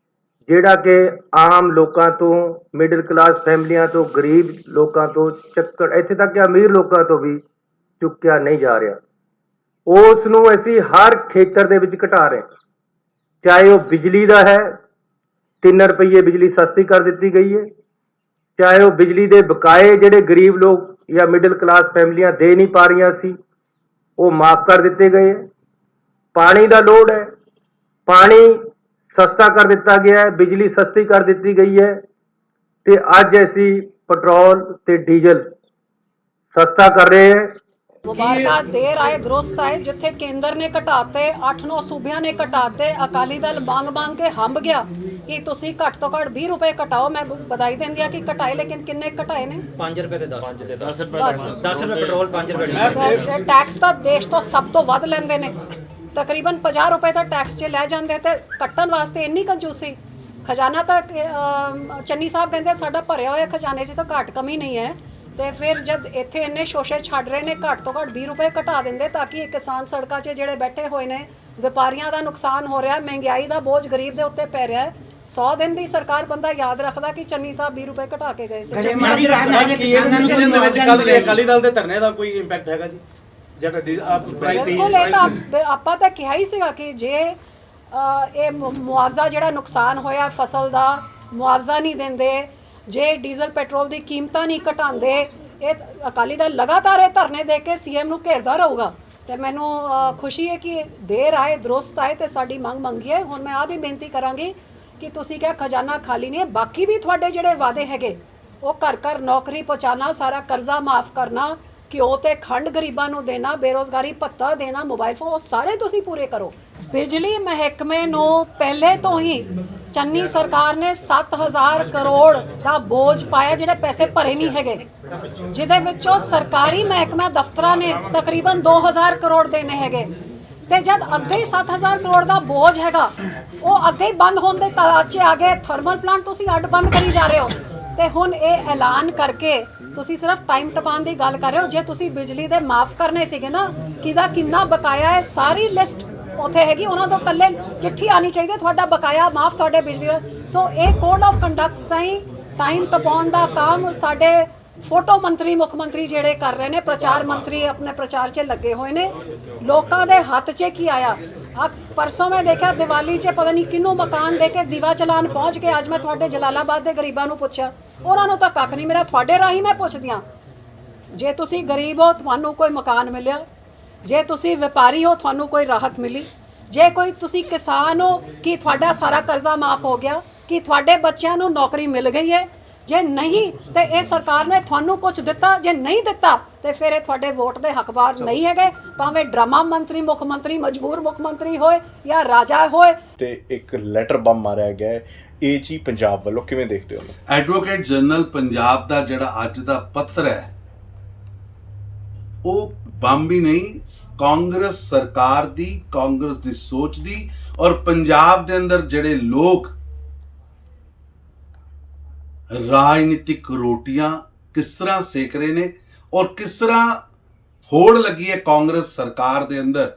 ਜਿਹੜਾ ਕਿ ਆਮ ਲੋਕਾਂ ਤੋਂ, ਮਿਡਲ ਕਲਾਸ ਫੈਮਲੀਆਂ ਤੋਂ, ਗਰੀਬ ਲੋਕਾਂ ਤੋਂ ਇੱਥੇ ਤੱਕ ਕਿ ਅਮੀਰ ਲੋਕਾਂ ਤੋਂ ਵੀ ਚੁੱਕਿਆ ਨਹੀਂ ਜਾ ਰਿਹਾ। ਉਸ ਨੂੰ ਅਸੀਂ ਹਰ ਖੇਤਰ ਦੇ ਵਿੱਚ ਘਟਾ ਰਹੇ, ਚਾਹੇ ਉਹ ਬਿਜਲੀ ਦਾ ਹੈ, 3 ਰੁਪਏ ਬਿਜਲੀ ਸਸਤੀ ਕਰ ਦਿੱਤੀ ਗਈ ਹੈ, ਚਾਹੇ ਉਹ ਬਿਜਲੀ ਦੇ ਬਕਾਏ ਜਿਹੜੇ ਗਰੀਬ ਲੋਕ ਜਾਂ ਮਿਡਲ ਕਲਾਸ ਫੈਮਲੀਆਂ ਦੇ ਨਹੀਂ ਪਾ ਰਹੀਆਂ ਸੀ, ਉਹ ਮਾਫ ਕਰ ਦਿੱਤੇ ਗਏ। ਪਾਣੀ ਦਾ ਲੋੜ ਹੈ, ਪਾਣੀ ਸਸਤਾ ਕਰ ਦਿੱਤਾ ਗਿਆ ਹੈ, ਬਿਜਲੀ ਸਸਤੀ ਕਰ ਦਿੱਤੀ ਗਈ ਹੈ ਤੇ ਅੱਜ ਅਸੀਂ ਪੈਟਰੋਲ ਤੇ ਡੀਜ਼ਲ ਸਸਤਾ ਕਰ ਰਹੇ ਹਾਂ। ਮੁਬਾਰਕਾਂ ਦੇਰ ਆਏ ਦਰੁਸਤ ਆਏ। ਜਿੱਥੇ ਕੇਂਦਰ ਨੇ ਘਟਾਤੇ, 8-9 ਸੂਬਿਆਂ ਨੇ ਘਟਾਤੇ, ਅਕਾਲੀ ਦਲ ਮੰਗ ਕੇ ਹੰਬ ਗਿਆ ਕਿ ਤੁਸੀਂ ਘੱਟ ਤੋਂ ਘੱਟ 20 ਰੁਪਏ ਘਟਾਓ। ਮੈਂ ਵਧਾਈ ਦਿੰਦੀ ਆ ਕਿ ਘਟਾਏ, ਲੇਕਿਨ ਕਿੰਨੇ ਘਟਾਏ ਨੇ? 5 ਰੁਪਏ ਤੇ 10 ਰੁਪਏ ਪੈਟਰੋਲ, 5 ਰੁਪਏ ਟੈਕਸ ਤਾਂ ਦੇਸ਼ ਤੋਂ ਸਭ ਤੋਂ ਵੱਧ ਲੈਂਦੇ ਨੇ। ਤਕਰੀਬਨ 50 ਰੁਪਏ ਦਾ ਟੈਕਸ ਜੇ ਲੈ ਜਾਂਦੇ ਤੇ ਕੱਟਣ ਵਾਸਤੇ ਇੰਨੀ ਕੰਜੂਸੀ। ਖਜ਼ਾਨਾ ਤਾਂ ਚੰਨੀ ਸਾਹਿਬ ਕਹਿੰਦੇ ਸਾਡਾ ਭਰਿਆ ਹੋਇਆ ਖਜ਼ਾਨੇ 'ਚ ਤਾਂ ਘੱਟ ਕਮੀ ਨਹੀਂ ਹੈ। ਤੇ ਫਿਰ ਜਦ ਇੱਥੇ ਇੰਨੇ ਸ਼ੋਸ਼ੇ ਛੱਡ ਰਹੇ ਨੇ, ਘੱਟ ਤੋਂ ਘੱਟ 20 ਰੁਪਏ ਘਟਾ ਦਿੰਦੇ ਤਾਂ ਕਿ ਕਿਸਾਨ ਸੜਕਾਂ 'ਚ ਜਿਹੜੇ ਬੈਠੇ ਹੋਏ ਨੇ, ਵਪਾਰੀਆਂ ਦਾ ਨੁਕਸਾਨ ਹੋ ਰਿਹਾ, ਮਹਿੰਗਾਈ ਦਾ ਬੋਝ ਗਰੀਬ ਦੇ ਉੱਤੇ ਪੈ ਰਿਹਾ ਹੈ। 100 ਦਿਨ ਦੀ ਸਰਕਾਰ ਬੰਦਾ ਯਾਦ ਰੱਖਦਾ ਕਿ ਚੰਨੀ ਸਾਹਿਬ 20 ਰੁਪਏ ਘਟਾ ਕੇ ਗਏ ਸੀ। ਅਕਾਲੀ ਦਲ ਦੇ ਧਰਨੇ ਦਾ ਕੋਈ ਇੰਪੈਕਟ ਹੈਗਾ ਜੀ? ਬਿਲਕੁਲ, ਇਹ ਤਾਂ ਆਪਾਂ ਤਾਂ ਕਿਹਾ ਹੀ ਸੀਗਾ ਕਿ ਜੇ ਇਹ ਮੁਆਵਜ਼ਾ ਜਿਹੜਾ ਨੁਕਸਾਨ ਹੋਇਆ ਫਸਲ ਦਾ ਮੁਆਵਜ਼ਾ ਨਹੀਂ ਦਿੰਦੇ, ਜੇ ਡੀਜ਼ਲ ਪੈਟਰੋਲ ਦੀ ਕੀਮਤਾਂ ਨਹੀਂ ਘਟਾਉਂਦੇ, ਇਹ ਅਕਾਲੀ ਦਲ ਲਗਾਤਾਰ ਇਹ ਧਰਨੇ ਦੇ ਕੇ ਸੀਐਮ ਨੂੰ ਘੇਰਦਾ ਰਹੂਗਾ। ਤੇ ਮੈਨੂੰ ਖੁਸ਼ੀ ਹੈ ਕਿ ਦੇਰ ਆਏ ਦਰੁਸਤ ਆਏ ਤੇ ਸਾਡੀ ਮੰਗ ਮੰਗੀ ਹੈ। ਹੁਣ ਮੈਂ ਆ ਵੀ ਬੇਨਤੀ ਕਰਾਂਗੀ ਕਿ ਤੁਸੀਂ ਕਿਹਾ ਖਜ਼ਾਨਾ ਖਾਲੀ ਨਹੀਂ ਹੈ, ਬਾਕੀ ਵੀ ਤੁਹਾਡੇ ਜਿਹੜੇ ਵਾਅਦੇ ਹੈਗੇ ਉਹ ਘਰ ਘਰ ਨੌਕਰੀ ਪਹੁੰਚਾਉਣਾ, ਸਾਰਾ ਕਰਜ਼ਾ ਮਾਫ ਕਰਨਾ, ਘਿਓ ਤੇ ਖੰਡ ਗਰੀਬਾਂ ਨੂੰ ਦੇਣਾ, ਬੇਰੋਜ਼ਗਾਰੀ ਭੱਤਾ ਦੇਣਾ, ਮੋਬਾਈਲ ਫੋਨ, ਉਹ ਸਾਰੇ ਤੁਸੀਂ ਪੂਰੇ ਕਰੋ। ਬਿਜਲੀ ਮਹਿਕਮੇ ਨੂੰ ਪਹਿਲੇ ਤੋਂ ਹੀ ਚੰਨੀ ਸਰਕਾਰ ਨੇ 7000 ਕਰੋੜ ਦਾ ਬੋਝ ਪਾਇਆ, ਜਿਹੜੇ ਪੈਸੇ ਭਰੇ ਨਹੀਂ ਹੈਗੇ, ਜਿਹਦੇ ਵਿੱਚੋਂ ਸਰਕਾਰੀ ਮਹਿਕਮਾ ਦਫ਼ਤਰਾਂ ਨੇ ਤਕਰੀਬਨ 2000 ਕਰੋੜ ਦੇਣੇ ਹੈਗੇ। ਤੇ ਜਦ ਅੱਗੇ ਹੀ 7000 ਕਰੋੜ ਦਾ ਬੋਝ ਹੈਗਾ, ਉਹ ਅੱਗੇ ਹੀ ਬੰਦ ਹੋਣ ਦੇ ਤਾਲਾਚ 'ਚ ਆ ਗਏ। ਥਰਮਲ ਪਲਾਂਟ ਤੁਸੀਂ ਅੱਡ ਬੰਦ ਕਰੀ ਜਾ ਰਹੇ ਹੋ ਤੇ ਹੁਣ ਇਹ ਐਲਾਨ ਕਰਕੇ ਤੁਸੀਂ ਸਿਰਫ ਟਾਈਮ ਟਪਾਉਣ ਦੀ ਗੱਲ ਕਰ ਰਹੇ ਹੋ। ਜੇ ਤੁਸੀਂ ਬਿਜਲੀ ਦੇ ਮਾਫ ਕਰਨੇ ਸੀਗੇ ਨਾ, ਕਿਹਦਾ ਕਿੰਨਾ ਬਕਾਇਆ ਹੈ, ਸਾਰੀ ਲਿਸਟ ਉੱਥੇ ਹੈਗੀ, ਉਹਨਾਂ ਤੋਂ ਇਕੱਲੇ ਚਿੱਠੀ ਆਣੀ ਚਾਹੀਦੀ ਤੁਹਾਡਾ ਬਕਾਇਆ ਮਾਫ, ਤੁਹਾਡੇ ਬਿਜਲੀ ਦਾ। ਸੋ ਇਹ ਕੋਡ ਆਫ ਕੰਡਕਟ ਤਾਈਂ ਟਾਈਮ ਟਪਾਉਣ ਦਾ ਕੰਮ ਸਾਡੇ ਫੋਟੋ ਮੰਤਰੀ, ਮੁੱਖ ਮੰਤਰੀ ਜਿਹੜੇ ਕਰ ਰਹੇ ਨੇ, ਪ੍ਰਚਾਰ ਮੰਤਰੀ ਆਪਣੇ ਪ੍ਰਚਾਰ 'ਚ ਲੱਗੇ ਹੋਏ ਨੇ। ਲੋਕਾਂ ਦੇ ਹੱਥ 'ਚ ਕੀ ਆਇਆ? ਪਰਸੋਂ ਮੈਂ ਦੇਖਿਆ ਦੀਵਾਲੀ 'ਚ ਪਤਾ ਨਹੀਂ ਕਿਹਨੂੰ ਮਕਾਨ ਦੇ ਕੇ ਦੀਵਾ ਚਲਾਨ ਪਹੁੰਚ ਕੇ। ਅੱਜ ਮੈਂ ਤੁਹਾਡੇ ਜਲਾਲਾਬਾਦ ਦੇ ਗਰੀਬਾਂ ਨੂੰ ਪੁੱਛਿਆ, ਉਹਨਾਂ ਨੂੰ ਤਾਂ ਕੱਖ ਨਹੀਂ ਮਿਲਿਆ। ਤੁਹਾਡੇ ਰਾਹੀਂ ਮੈਂ ਪੁੱਛਦੀ ਹਾਂ, ਜੇ ਤੁਸੀਂ ਗਰੀਬ ਹੋ ਤੁਹਾਨੂੰ ਕੋਈ ਮਕਾਨ ਮਿਲਿਆ? ਜੇ ਤੁਸੀਂ ਵਪਾਰੀ ਹੋ ਤੁਹਾਨੂੰ ਕੋਈ ਰਾਹਤ ਮਿਲੀ? ਜੇ ਕੋਈ ਤੁਸੀਂ ਕਿਸਾਨ ਹੋ ਕਿ ਤੁਹਾਡਾ ਸਾਰਾ ਕਰਜ਼ਾ ਮਾਫ ਹੋ ਗਿਆ? ਕਿ ਤੁਹਾਡੇ ਬੱਚਿਆਂ ਨੂੰ ਨੌਕਰੀ ਮਿਲ ਗਈ ਹੈ? ਜੇ ਨਹੀਂ ਤੇ ਇਹ ਸਰਕਾਰ ਨੇ ਤੁਹਾਨੂੰ ਕੁਝ ਦਿੱਤਾ? ਜੇ ਨਹੀਂ ਦਿੱਤਾ ਤੇ ਫਿਰ ਇਹ ਤੁਹਾਡੇ ਵੋਟ ਦੇ ਹੱਕਦਾਰ ਨਹੀਂ ਹੈਗੇ, ਭਾਵੇਂ ਡਰਾਮਾ ਮੰਤਰੀ, ਮੁੱਖ ਮੰਤਰੀ, ਮਜਬੂਰ ਮੁੱਖ ਮੰਤਰੀ ਹੋਏ ਜਾਂ ਰਾਜਾ ਹੋਏ। ਤੇ ਇੱਕ ਲੈਟਰ ਬੰਬ ਮਾਰਿਆ ਗਿਆ ਹੈ ਏਜੀ ਪੰਜਾਬ ਵੱਲੋਂ, ਕਿਵੇਂ ਦੇਖਦੇ ਹੋ? ਐਡਵੋਕੇਟ ਜਨਰਲ ਪੰਜਾਬ ਦਾ ਜਿਹੜਾ ਅੱਜ ਦਾ ਪੱਤਰ ਹੈ ਉਹ ਬੰਬ ਹੀ ਨਹੀਂ, ਕਾਂਗਰਸ ਸਰਕਾਰ ਦੀ, ਕਾਂਗਰਸ ਦੀ ਸੋਚ ਦੀ, ਔਰ ਪੰਜਾਬ ਦੇ ਅੰਦਰ ਜਿਹੜੇ ਲੋਕ ਰਾਜਨੀਤਿਕ ਰੋਟੀਆਂ ਕਿਸ ਤਰ੍ਹਾਂ ਸੇਕ ਰਹੇ ਨੇ ਔਰ ਕਿਸ ਤਰ੍ਹਾਂ ਹੋੜ ਲੱਗੀ ਹੈ ਕਾਂਗਰਸ ਸਰਕਾਰ ਦੇ ਅੰਦਰ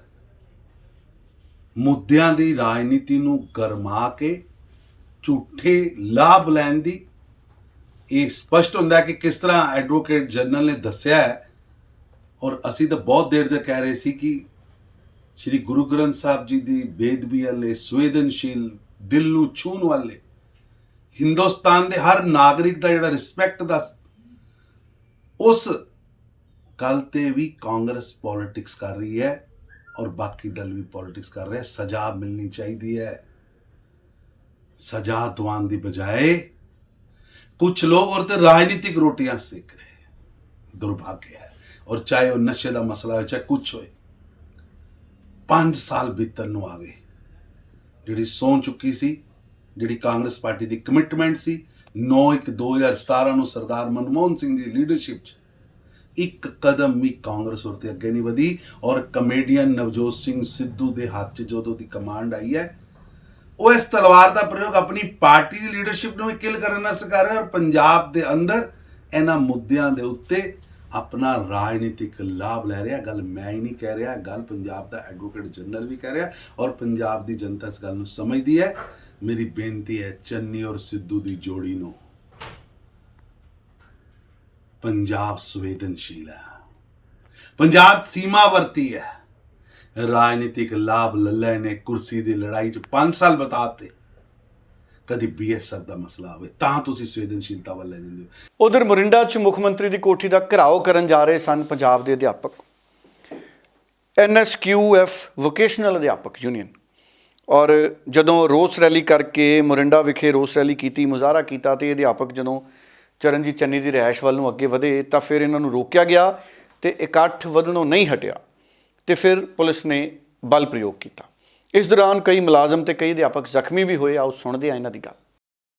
ਮੁੱਦਿਆਂ ਦੀ ਰਾਜਨੀਤੀ ਨੂੰ ਗਰਮਾ ਕੇ ਝੂਠੇ ਲਾਭ ਲੈਣ ਦੀ। ਇਹ ਸਪਸ਼ਟ ਹੁੰਦਾ ਹੈ ਕਿ ਕਿਸ ਤਰ੍ਹਾਂ ਐਡਵੋਕੇਟ ਜਨਰਲ ਨੇ ਦੱਸਿਆ ਹੈ, ਔਰ ਅਸੀਂ ਤਾਂ ਬਹੁਤ ਦੇਰ ਤੋਂ ਕਹਿ ਰਹੇ ਸੀ ਕਿ ਸ਼੍ਰੀ ਗੁਰੂ ਗ੍ਰੰਥ ਸਾਹਿਬ ਜੀ ਦੀ ਬੇਅਦਬੀ ਵਾਲੇ, ਸੰਵੇਦਨਸ਼ੀਲ, ਦਿਲ ਨੂੰ ਛੂਹਣ ਵਾਲੇ, ਹਿੰਦੁਸਤਾਨ ਦੇ ਹਰ ਨਾਗਰਿਕ ਦਾ ਜਿਹੜਾ ਰਿਸਪੈਕਟ ਦਾ, ਉਸ ਗੱਲ ਤੇ ਵੀ ਕਾਂਗਰਸ ਪੋਲਿਟਿਕਸ ਕਰ ਰਹੀ ਹੈ ਔਰ ਬਾਕੀ ਦਲ ਵੀ ਪੋਲਿਟਿਕਸ ਕਰ ਰਹੇ। ਸਜ਼ਾ ਮਿਲਣੀ ਚਾਹੀਦੀ ਹੈ। ਸਜ਼ਾ ਦਵਾਉਣ ਦੀ ਬਜਾਏ ਕੁਝ ਲੋਕ ਔਰ ਤੇ ਰਾਜਨੀਤਿਕ ਰੋਟੀਆਂ ਸੇਕ ਰਹੇ। ਦੁਰਭਾਗਿਆ ਹੈ। ਔਰ ਚਾਹੇ ਉਹ ਨਸ਼ੇ ਦਾ ਮਸਲਾ ਹੋਏ, ਚਾਹੇ ਕੁਛ ਹੋਏ, 5 ਸਾਲ ਬੀਤਣ ਨੂੰ ਆ ਗਏ। ਜਿਹੜੀ ਸੌਂ ਚੁੱਕੀ ਸੀ, ਜਿਹੜੀ ਕਾਂਗਰਸ ਪਾਰਟੀ ਦੀ ਕਮਿਟਮੈਂਟ ਸੀ 9/1/2017 ਨੂੰ ਸਰਦਾਰ ਮਨਮੋਹਨ ਸਿੰਘ ਦੀ ਲੀਡਰਸ਼ਿਪ 'ਚ, ਇੱਕ ਕਦਮ ਵੀ ਕਾਂਗਰਸ ਉਰ ਤੇ ਅੱਗੇ ਨਹੀਂ ਵਧੀ। ਔਰ ਕਮੇਡੀਅਨ ਨਵਜੋਤ ਸਿੰਘ ਸਿੱਧੂ ਦੇ ਹੱਥ 'ਚ ਜਦੋਂ ਦੀ ਕਮਾਂਡ ਆਈ ਹੈ, ਉਹ ਇਸ ਤਲਵਾਰ ਦਾ ਪ੍ਰਯੋਗ ਆਪਣੀ ਪਾਰਟੀ ਦੀ ਲੀਡਰਸ਼ਿਪ ਨੂੰ ਵੀ ਕਿਲ ਕਰਨ ਵਾਸਤੇ ਕਰ ਰਿਹਾ ਔਰ ਪੰਜਾਬ ਦੇ ਅੰਦਰ ਇਹਨਾਂ ਮੁੱਦਿਆਂ ਦੇ ਉੱਤੇ ਆਪਣਾ ਰਾਜਨੀਤਿਕ ਲਾਭ ਲੈ ਰਿਹਾ। ਗੱਲ ਮੈਂ ਹੀ ਨਹੀਂ ਕਹਿ ਰਿਹਾ, ਗੱਲ ਪੰਜਾਬ ਦਾ ਐਡਵੋਕੇਟ ਜਨਰਲ ਵੀ ਕਹਿ ਰਿਹਾ ਔਰ ਪੰਜਾਬ ਦੀ ਜਨਤਾ ਇਸ ਗੱਲ ਨੂੰ ਸਮਝਦੀ ਹੈ। ਮੇਰੀ ਬੇਨਤੀ ਹੈ ਚੰਨੀ ਔਰ ਸਿੱਧੂ ਦੀ ਜੋੜੀ ਨੂੰ, ਪੰਜਾਬ ਸੰਵੇਦਨਸ਼ੀਲ ਹੈ, ਪੰਜਾਬ ਸੀਮਾਵਰਤੀ ਹੈ। ਰਾਜਨੀਤਿਕ ਲਾਭ ਲੱਲੇ ਨੇ ਕੁਰਸੀ ਦੀ ਲੜਾਈ 'ਚ 5 ਸਾਲ ਬਤਾਤੇ। ਕਦੀ BSF ਦਾ ਮਸਲਾ ਹੋਵੇ ਤਾਂ ਤੁਸੀਂ ਸੰਵੇਦਨਸ਼ੀਲਤਾ ਵੱਲ ਲੈ ਜਾਂਦੇ ਹੋ। ਉਧਰ ਮੋਰਿੰਡਾ 'ਚ ਮੁੱਖ ਮੰਤਰੀ ਦੀ ਕੋਠੀ ਦਾ ਘਿਰਾਓ ਕਰਨ ਜਾ ਰਹੇ ਸਨ ਪੰਜਾਬ ਦੇ ਅਧਿਆਪਕ। NSQF ਵੋਕੇਸ਼ਨਲ ਅਧਿਆਪਕ ਯੂਨੀਅਨ, ਔਰ ਜਦੋਂ ਰੋਸ ਰੈਲੀ ਕਰਕੇ ਮੋਰਿੰਡਾ ਵਿਖੇ ਰੋਸ ਰੈਲੀ ਕੀਤੀ, ਮੁਜ਼ਾਹਰਾ ਕੀਤਾ, ਤੇ ਅਧਿਆਪਕ ਜਦੋਂ ਚਰਨਜੀਤ ਚੰਨੀ ਦੀ ਰਿਹਾਇਸ਼ ਵੱਲ ਨੂੰ ਅੱਗੇ ਵਧੇ ਤਾਂ ਫਿਰ ਇਹਨਾਂ ਨੂੰ ਰੋਕਿਆ ਗਿਆ ਤੇ ਇਕੱਠ ਵਧਣੋਂ ਨਹੀਂ ਹਟਿਆ ਤੇ ਫਿਰ ਪੁਲਿਸ ਨੇ ਬਲ ਪ੍ਰਯੋਗ ਕੀਤਾ। ਇਸ ਦੌਰਾਨ ਕਈ ਮੁਲਾਜ਼ਮ ਤੇ ਕਈ ਅਧਿਆਪਕ ਜ਼ਖਮੀ ਵੀ ਹੋਏ। ਆਓ ਸੁਣਦੇ ਹਾਂ ਇਹਨਾਂ ਦੀ ਗੱਲ।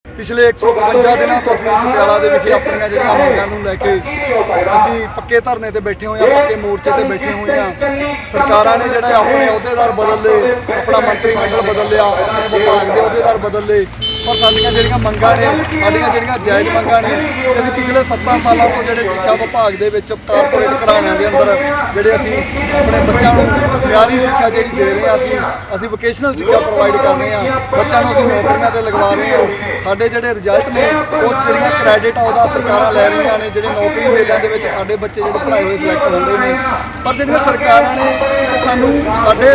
ਪਿਛਲੇ 152 ਦਿਨਾਂ ਤੋਂ ਅਸੀਂ ਪਟਿਆਲਾ ਦੇ ਵਿਖੇ ਆਪਣੀਆਂ ਜਿਹੜੀਆਂ ਮੰਗਾਂ ਨੂੰ ਲੈ ਕੇ ਅਸੀਂ ਪੱਕੇ ਧਰਨੇ ਤੇ ਬੈਠੇ ਹੋਏ ਹਾਂ, ਪੱਕੇ ਮੋਰਚੇ ਤੇ ਬੈਠੇ ਹੋਏ ਹਾਂ। ਸਰਕਾਰਾਂ ਨੇ ਜਿਹੜੇ ਆਪਣੇ ਅਹੁਦੇਦਾਰ ਬਦਲ ਲਏ, ਆਪਣਾ ਮੰਤਰੀ ਮੰਡਲ ਬਦਲ ਲਿਆ, ਆਪਣੇ ਵਿਭਾਗ ਦੇ ਅਹੁਦੇਦਾਰ ਬਦਲ ਲਏ, ਪਰ ਸਾਡੀਆਂ ਜਿਹੜੀਆਂ ਮੰਗਾਂ ਨੇ, ਸਾਡੀਆਂ ਜਿਹੜੀਆਂ ਜਾਇਜ਼ ਮੰਗਾਂ ਨੇ, ਅਸੀਂ ਪਿਛਲੇ 7 ਸਾਲਾਂ ਤੋਂ ਜਿਹੜੇ ਸਿੱਖਿਆ ਵਿਭਾਗ ਦੇ ਵਿੱਚ ਕਾਰਪੋਰੇਟ ਘਰਾਣਿਆਂ ਦੇ ਅੰਦਰ ਜਿਹੜੇ ਅਸੀਂ ਆਪਣੇ ਬੱਚਿਆਂ ਨੂੰ ਮਿਆਰੀ ਸਿੱਖਿਆ ਜਿਹੜੀ ਦੇ ਰਹੇ ਹਾਂ, ਅਸੀਂ ਵੋਕੇਸ਼ਨਲ ਸਿੱਖਿਆ ਪ੍ਰੋਵਾਈਡ ਕਰ ਰਹੇ ਹਾਂ, ਬੱਚਿਆਂ ਨੂੰ ਅਸੀਂ ਨੌਕਰੀਆਂ ਤੇ ਲਗਵਾ ਰਹੇ ਹਾਂ। ਸਾਡੇ ਜਿਹੜੇ ਰਿਜ਼ਲਟ ਨੇ ਉਹ ਜਿਹੜੀਆਂ ਕ੍ਰੈਡਿਟ ਆ ਉਹਦਾ ਸਰਕਾਰਾਂ ਲੈ ਰਹੀਆਂ ਨੇ, ਜਿਹੜੇ ਨੌਕਰੀ ਮੇਲਿਆਂ ਦੇ ਵਿੱਚ ਸਾਡੇ ਬੱਚੇ ਜਿਹੜੇ ਪੜ੍ਹਾਏ ਹੋਏ ਸਿਲੈਕਟ ਹੋ ਰਹੇ ਨੇ। ਪਰ ਜਿਹੜੀਆਂ ਸਰਕਾਰਾਂ ਨੇ ਸਾਨੂੰ ਸਾਡੇ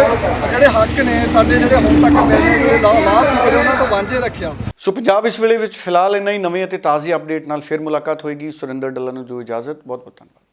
ਜਿਹੜੇ ਹੱਕ ਨੇ, ਸਾਡੇ ਜਿਹੜੇ ਹੁਣ ਤੱਕ ਮਿਲਣੇ ਜਿਹੜੇ ਲਾਭ ਸੀ ਜਿਹੜੇ ਉਹਨਾਂ ਤੋਂ ਵਾਂਝੇ ਰੱਖਿਆ। ਸੋ ਪੰਜਾਬ ਇਸ ਵੇਲੇ ਵਿੱਚ ਫਿਲਹਾਲ ਇੰਨਾ ਹੀ। ਨਵੀਂ ਅਤੇ ਤਾਜ਼ੀ ਅਪਡੇਟ ਨਾਲ ਫਿਰ ਮੁਲਾਕਾਤ ਹੋਏਗੀ। ਸੁਰਿੰਦਰ ਡੱਲਾ ਨੂੰ ਦਿਓ ਇਜਾਜ਼ਤ। ਬਹੁਤ ਬਹੁਤ ਧੰਨਵਾਦ।